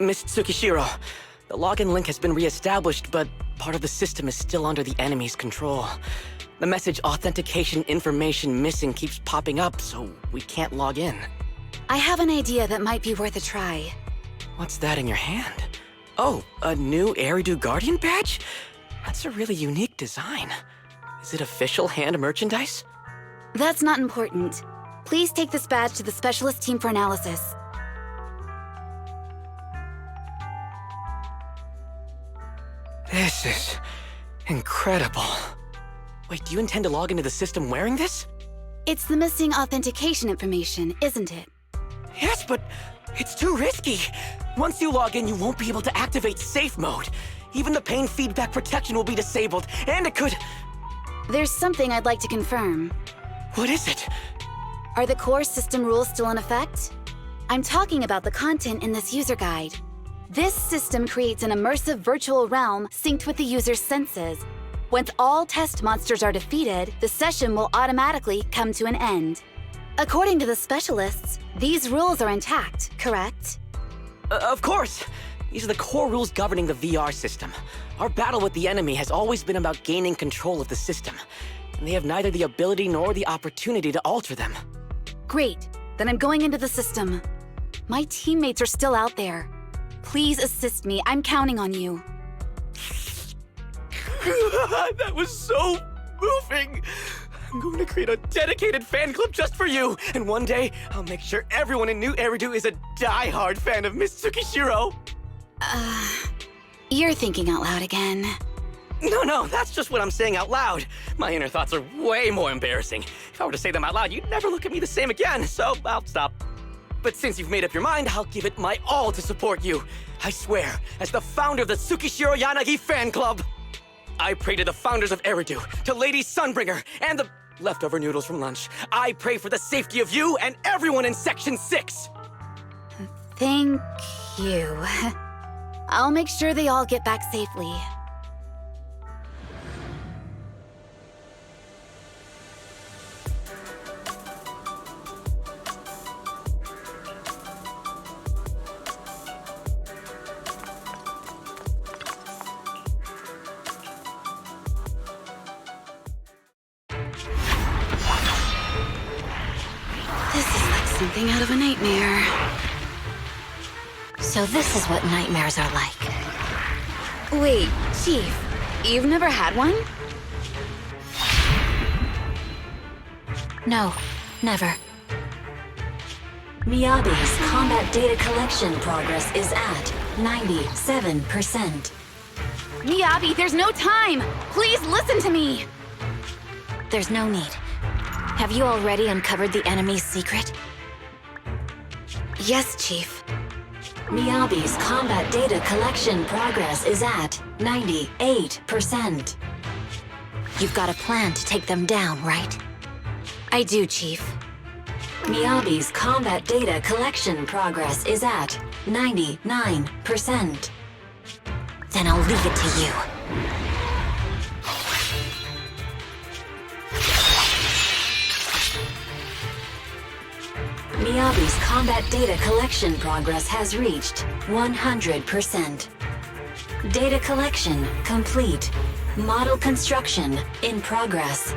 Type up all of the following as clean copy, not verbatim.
Miss Tsukishiro, the login link has been re-established, but part of the system is still under the enemy's control. The message authentication information missing keeps popping up, so we can't log in. I have an idea that might be worth a try. What's that in your hand? Oh, a new Eridu Guardian badge? That's a really unique design. Is it official hand merchandise? That's not important. Please take this badge to the specialist team for analysis. This is incredible. Wait, do you intend to log into the system wearing this? It's the missing authentication information, isn't it? Yes, but it's too risky. Once you log in, you won't be able to activate safe mode. Even the pain feedback protection will be disabled, and it could... There's something I'd like to confirm. What is it? Are the core system rules still in effect? I'm talking about the content in this user guide. This system creates an immersive virtual realm synced with the user's senses. Once all test monsters are defeated, the session will automatically come to an end. According to the specialists, these rules are intact, correct? Of course! These are the core rules governing the VR system. Our battle with the enemy has always been about gaining control of the system, and they have neither the ability nor the opportunity to alter them. Great. Then I'm going into the system. My teammates are still out there. Please assist me. I'm counting on you. That was so moving! I'm going to create a dedicated fan club just for you, and one day, I'll make sure everyone in New Eridu is a die-hard fan of Miss Tsukishiro. You're thinking out loud again. No, that's just what I'm saying out loud. My inner thoughts are way more embarrassing. If I were to say them out loud, you'd never look at me the same again, so I'll stop. But since you've made up your mind, I'll give it my all to support you. I swear, as the founder of the Tsukishiro Yanagi fan club, I pray to the founders of Eridu, to Lady Sunbringer, and the leftover noodles from lunch. I pray for the safety of you and everyone in Section 6! Thank you. I'll make sure they all get back safely. This is like something out of a nightmare. So this is what nightmares are like. Wait, Chief, you've never had one? No, never. Miyabi's combat data collection progress is at 97%. Miyabi, there's no time! Please listen to me! There's no need. Have you already uncovered the enemy's secret? Yes, Chief. Miyabi's combat data collection progress is at 98%. You've got a plan to take them down, right? I do, Chief. Miyabi's combat data collection progress is at 99%. Then I'll leave it to you. Miyabi's combat data collection progress has reached 100%. Data collection complete. Model construction in progress.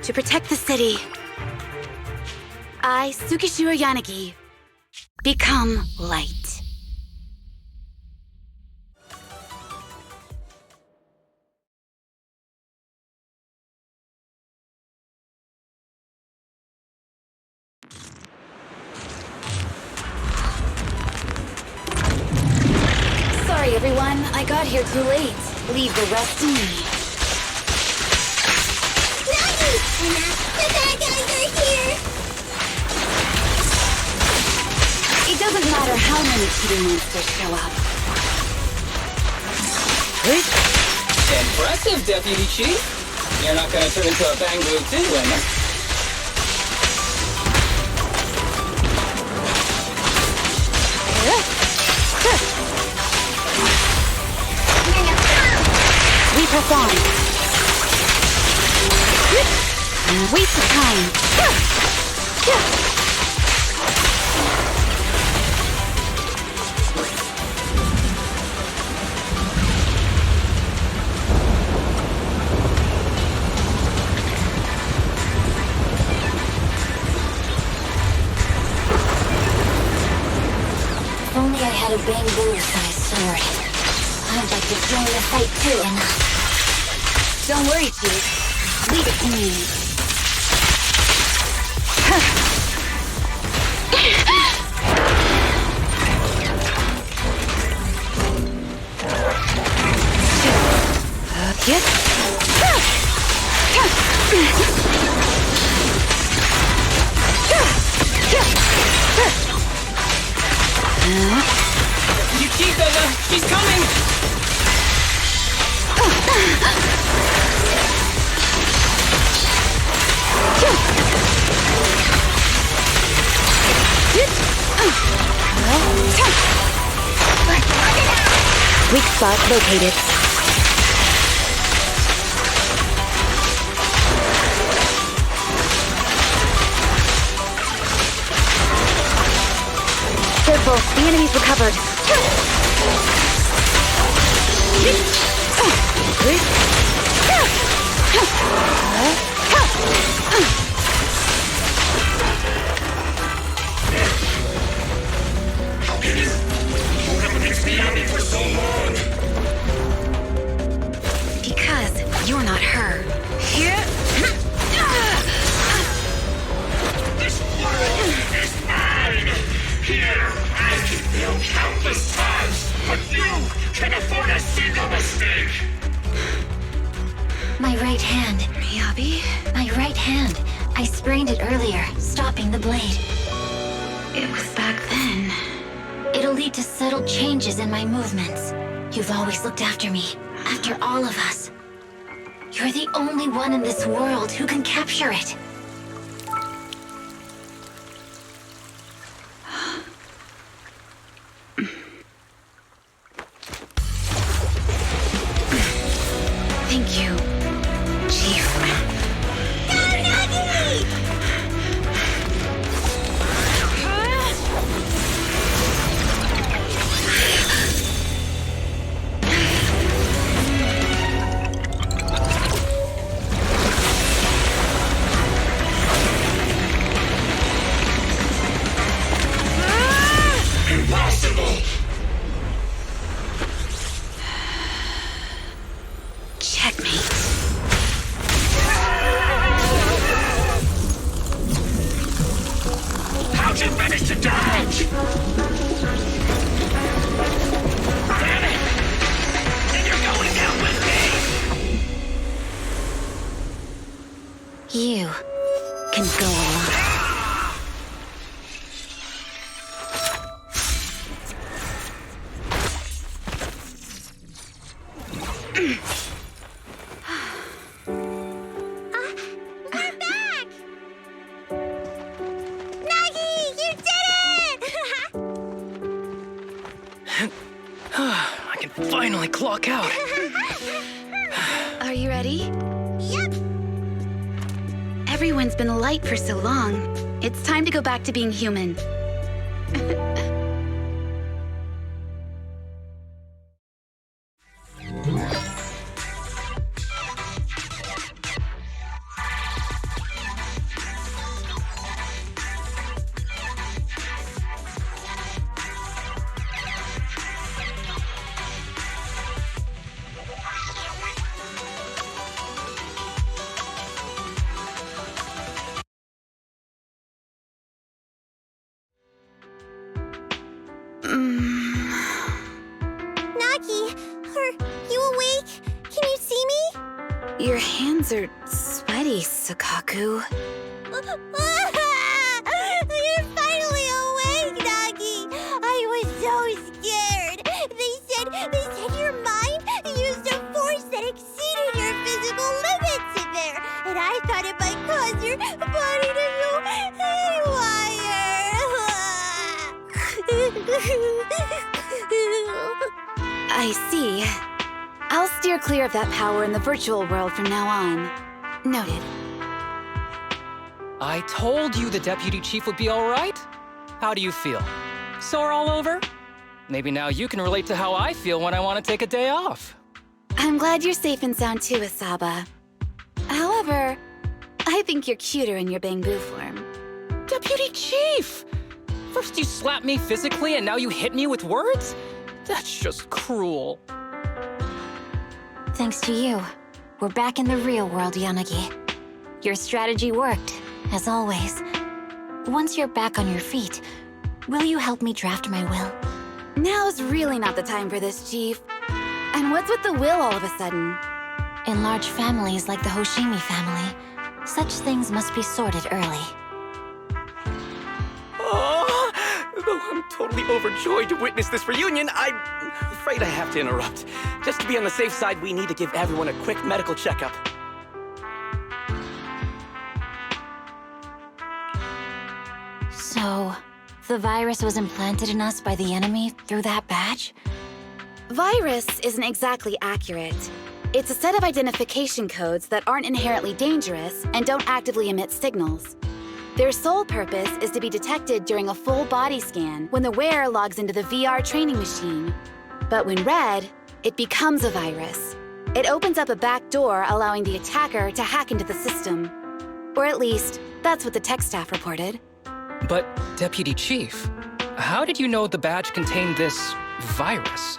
To protect the city, I, Tsukishiro Yanagi, become light. Sorry, everyone. I got here too late. Leave the rest to me. The bad guys are here! It doesn't matter how many cheating monsters show up. Impressive, Deputy Chief. You're not gonna turn into a Bangoo 2 winner. We perform. Waste of time. If only I had a bamboo-sized sword. I'd like to join the fight too, enough. Don't worry, Chief. Leave it to me. You keep them, she's coming! Weak spot located. Careful, the enemy's recovered. Because you're not her. This world is mine! Here, I can build countless times, but you can afford a single mistake! My right hand. Miyabi? My right hand. I sprained it earlier, stopping the blade. It was back then. It'll lead to subtle changes in my movements. You've always looked after me, after all of us. You're the only one in this world who can capture it. Thank you, Chief. Impossible! Checkmate. How'd you manage to dodge? Damn it! And you're going down with me! You can go alone. We're back! Nagi, you did it! I can finally clock out. Are you ready? Yep. Everyone's been light for so long. It's time to go back to being human. Nagi, are you awake? Can you see me? Your hands are sweaty, Sakaku. You're finally awake, Nagi! I was so scared. They said your mind used a force that exceeded your physical limits in there, and I thought it might cause your body to go haywire. I see. I'll steer clear of that power in the virtual world from now on. Noted. I told you the deputy chief would be all right. How do you feel? Sore all over? Maybe now you can relate to how I feel when I want to take a day off. I'm glad you're safe and sound too, Asaba. However, I think you're cuter in your Bangboo form. Deputy chief! First you slap me physically and now you hit me with words? That's just cruel. Thanks to you, we're back in the real world, Yanagi. Your strategy worked, as always. Once you're back on your feet, will you help me draft my will? Now's really not the time for this, Chief. And what's with the will all of a sudden? In large families like the Hoshimi family, such things must be sorted early. Oh, though I'm totally overjoyed to witness this reunion, I'm afraid I have to interrupt. Just to be on the safe side, we need to give everyone a quick medical checkup. So, the virus was implanted in us by the enemy through that badge? Virus isn't exactly accurate. It's a set of identification codes that aren't inherently dangerous and don't actively emit signals. Their sole purpose is to be detected during a full body scan when the wearer logs into the VR training machine. But when read, it becomes a virus. It opens up a back door, allowing the attacker to hack into the system. Or at least, that's what the tech staff reported. But, Deputy Chief, how did you know the badge contained this virus?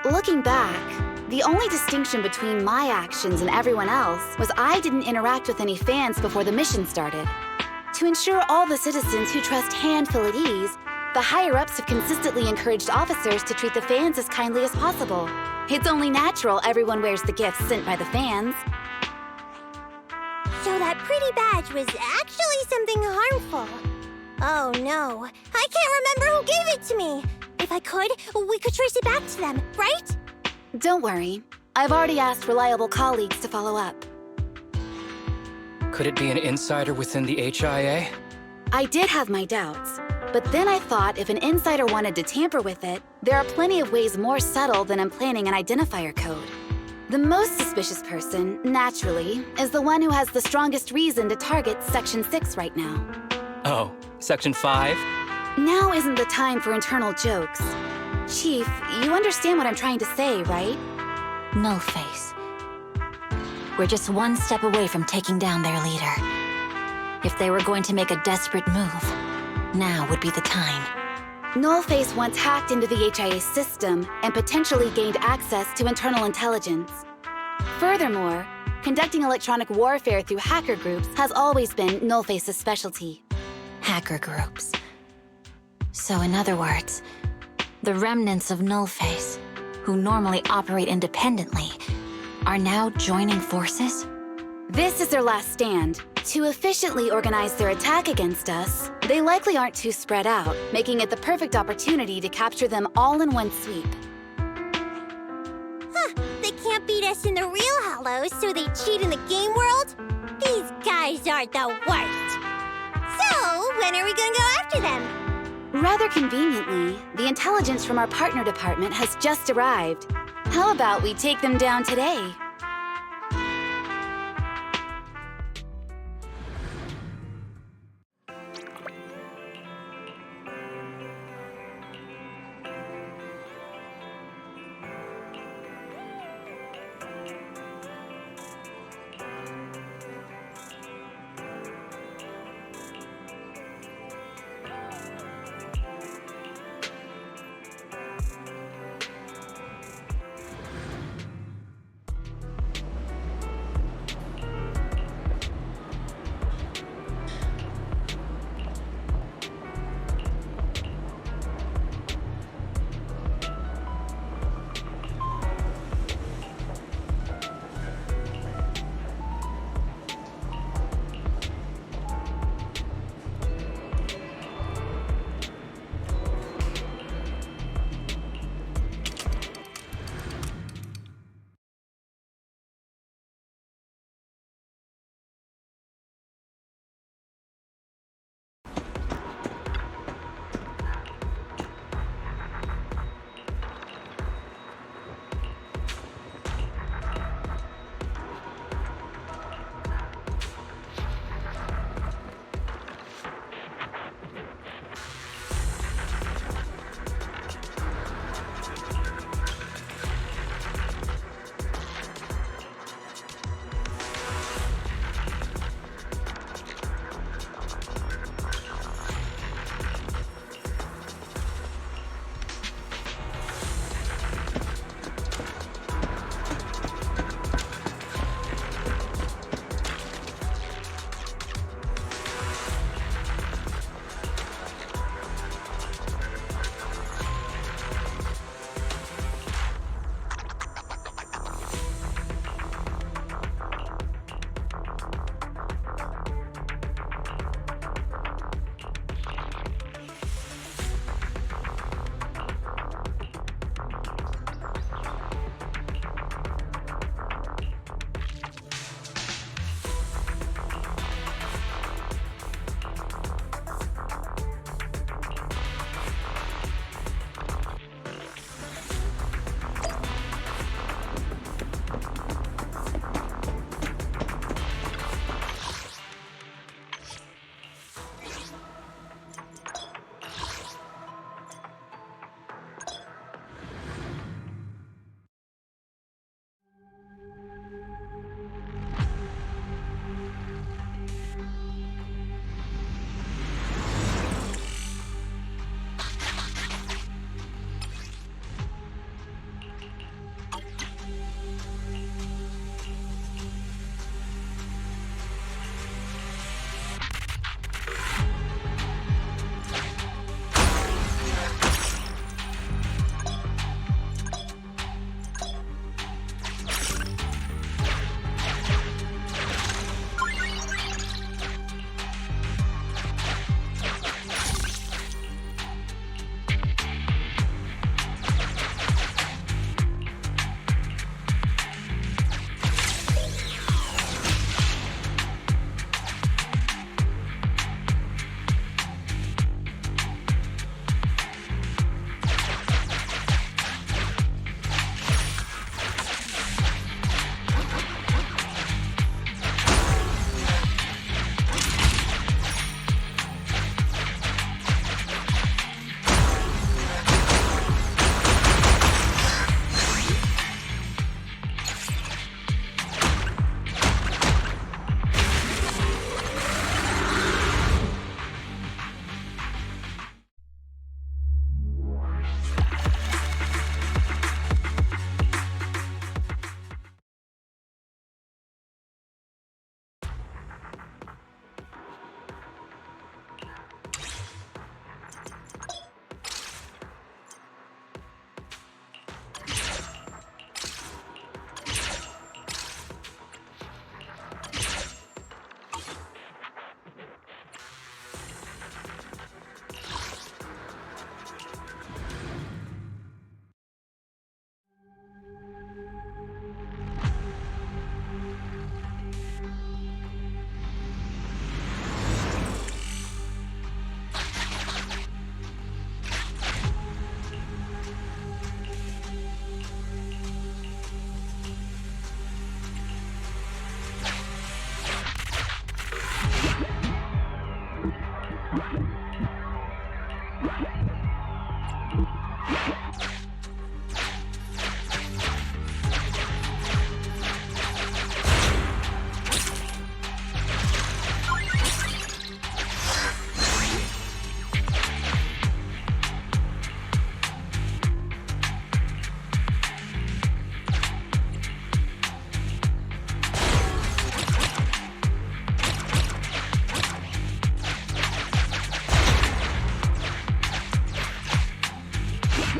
Looking back, the only distinction between my actions and everyone else was I didn't interact with any fans before the mission started. To ensure all the citizens who trust Han feel at ease, the higher-ups have consistently encouraged officers to treat the fans as kindly as possible. It's only natural everyone wears the gifts sent by the fans. So that pretty badge was actually something harmful. Oh no, I can't remember who gave it to me. If I could, we could trace it back to them, right? Don't worry. I've already asked reliable colleagues to follow up. Could it be an insider within the HIA? I did have my doubts, but then I thought if an insider wanted to tamper with it, there are plenty of ways more subtle than implanting an identifier code. The most suspicious person, naturally, is the one who has the strongest reason to target Section 6 right now. Oh, Section 5? Now isn't the time for internal jokes. Chief, you understand what I'm trying to say, right? Nullface. We're just one step away from taking down their leader. If they were going to make a desperate move, now would be the time. Nullface once hacked into the HIA system and potentially gained access to internal intelligence. Furthermore, conducting electronic warfare through hacker groups has always been Nullface's specialty. Hacker groups. So in other words, the remnants of Nullface, who normally operate independently, are now joining forces? This is their last stand. To efficiently organize their attack against us, they likely aren't too spread out, making it the perfect opportunity to capture them all in one sweep. Huh, they can't beat us in the real Hollows, so they cheat in the game world? These guys are the worst. So, when are we gonna go after them? Rather conveniently, the intelligence from our partner department has just arrived. How about we take them down today?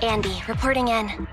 Andy, reporting in.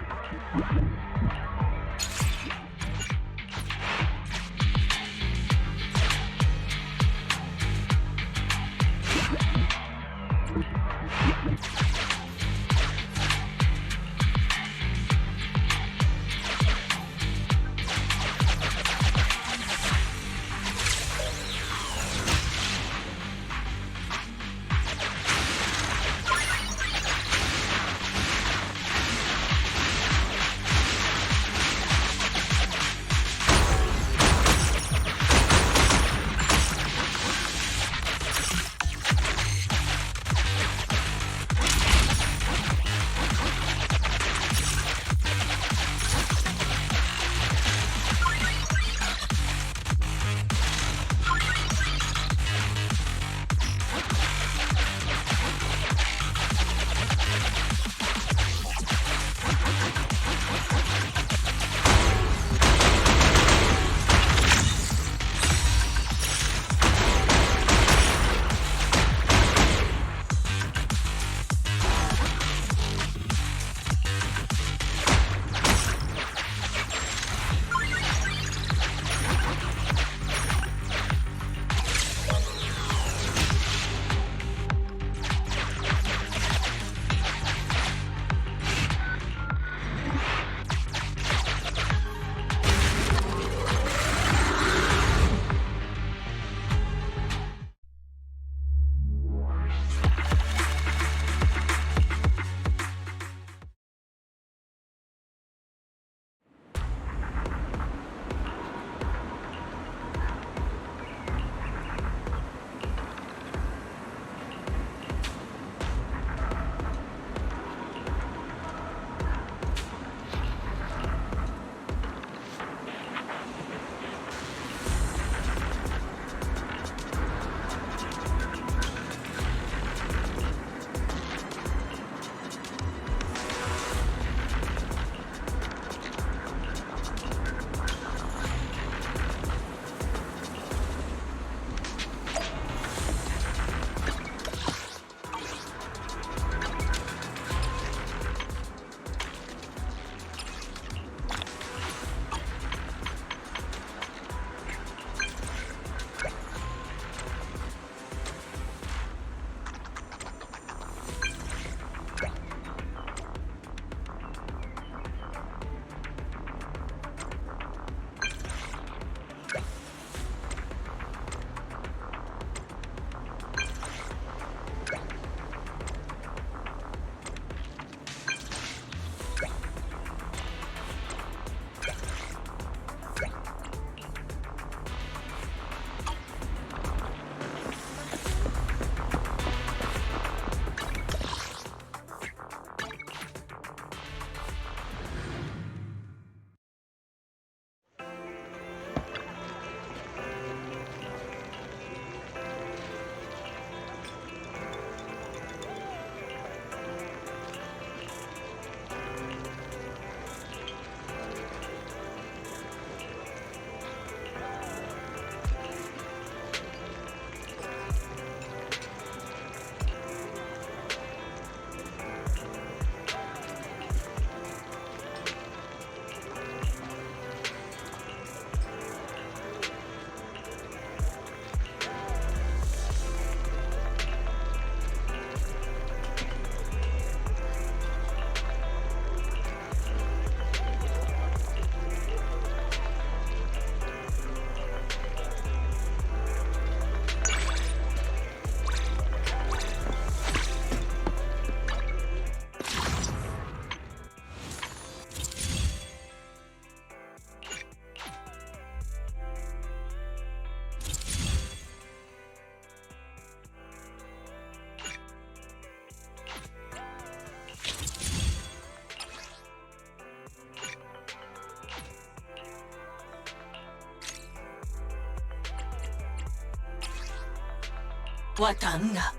왔단다.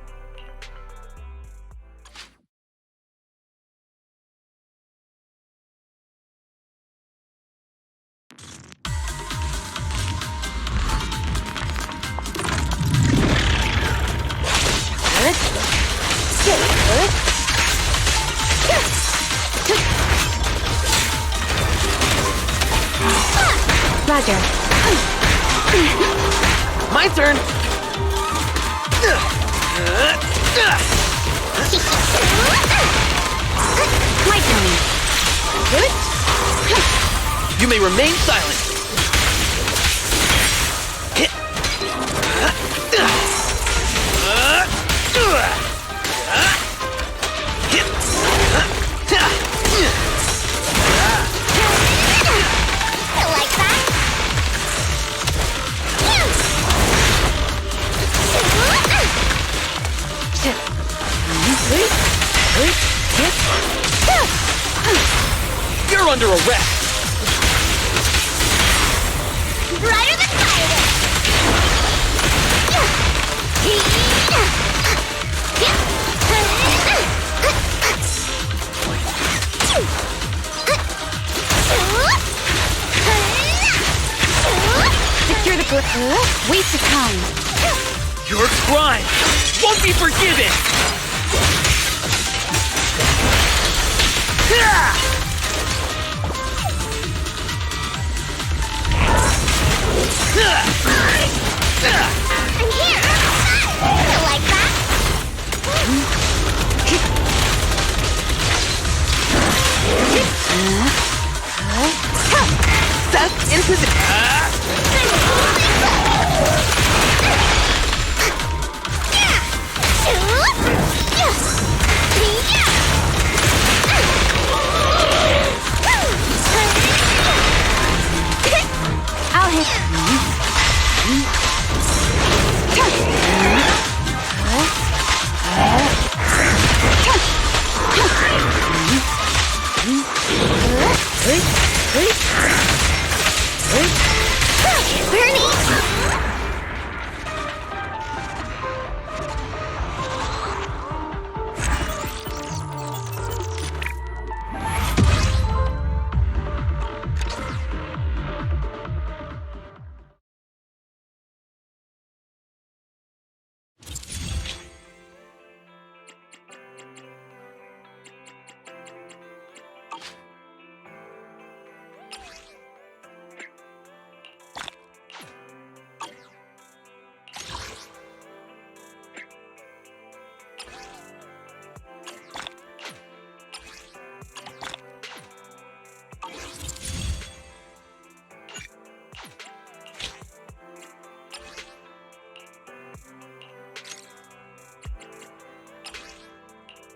character. My turn! My turn. Good. You may remain silent. Like that? You're under arrest! Brighter than fireworks! Secure the waste of time. Your crime won't be forgiven! I'm here! Like that? That's inquisition! I'll hit.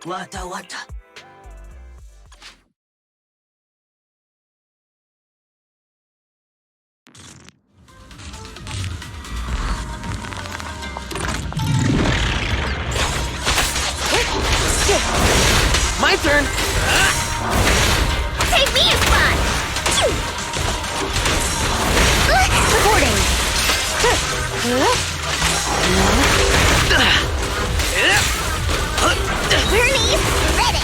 Wata wata. My turn! Take me a spot! Reporting. Bernie, ready!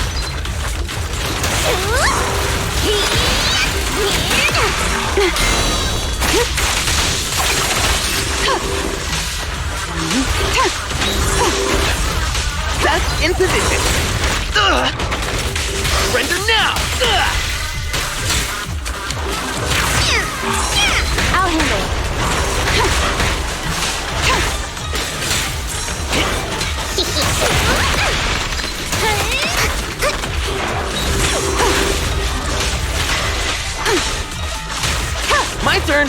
That's in position! Surrender now! I'll handle it. My turn!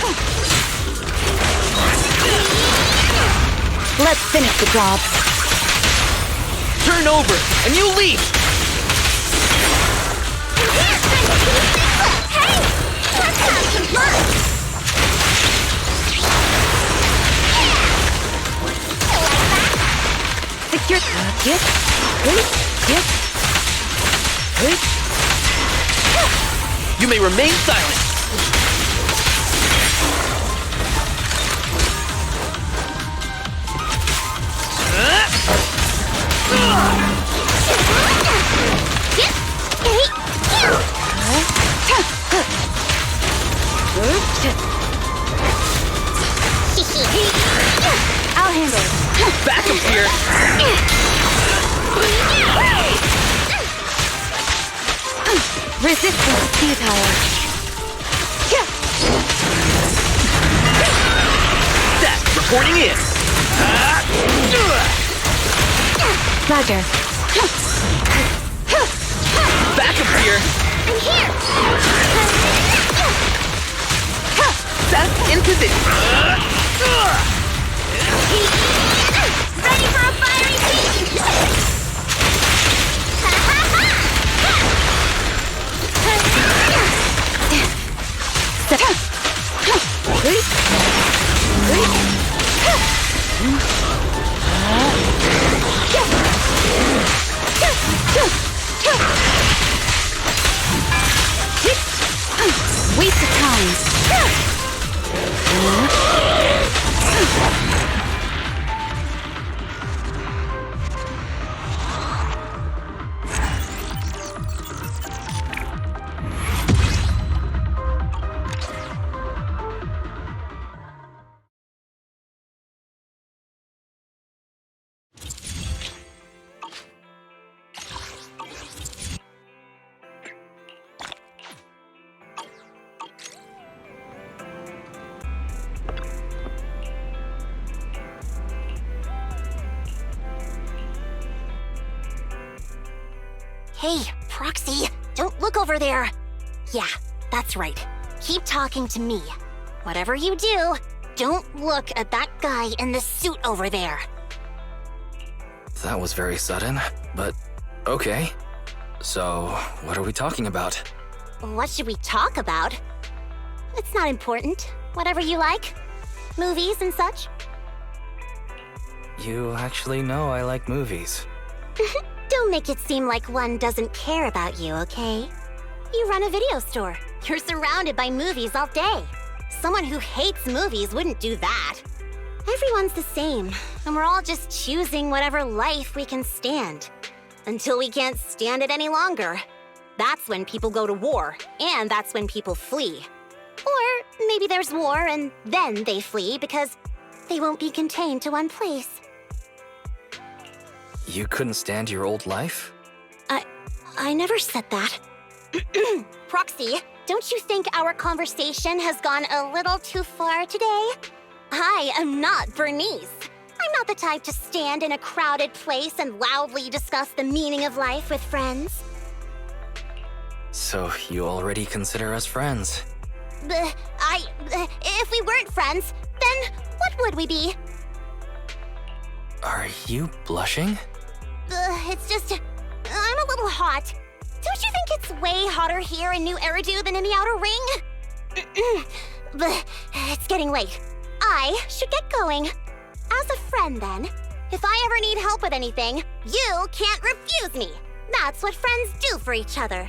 Let's finish the job. Turn over, and you leave! Hey! Let's have some fun! Secure. Get. You may remain silent! I'll handle it. Back up here! Resistance futile. Teleporting in. Roger. Backup here. I'm here! Seth in position. Ready for a fiery beam! Waste of time. Hey, Proxy, don't look over there. Yeah, that's right. Keep talking to me. Whatever you do, don't look at that guy in the suit over there. That was very sudden, but okay. So, what are we talking about? What should we talk about? It's not important. Whatever you like. Movies and such. You actually know I like movies. Don't make it seem like one doesn't care about you, okay? You run a video store. You're surrounded by movies all day. Someone who hates movies wouldn't do that. Everyone's the same, and we're all just choosing whatever life we can stand. Until we can't stand it any longer. That's when people go to war, and that's when people flee. Or maybe there's war and then they flee because they won't be contained to one place. You couldn't stand your old life? I never said that. Proxy, don't you think our conversation has gone a little too far today? I am not Bernice. I'm not the type to stand in a crowded place and loudly discuss the meaning of life with friends. So you already consider us friends? If we weren't friends, then what would we be? Are you blushing? It's just, I'm a little hot. Don't you think it's way hotter here in New Eridu than in the Outer Ring? It's getting late. I should get going. As a friend, then, if I ever need help with anything, you can't refuse me. That's what friends do for each other.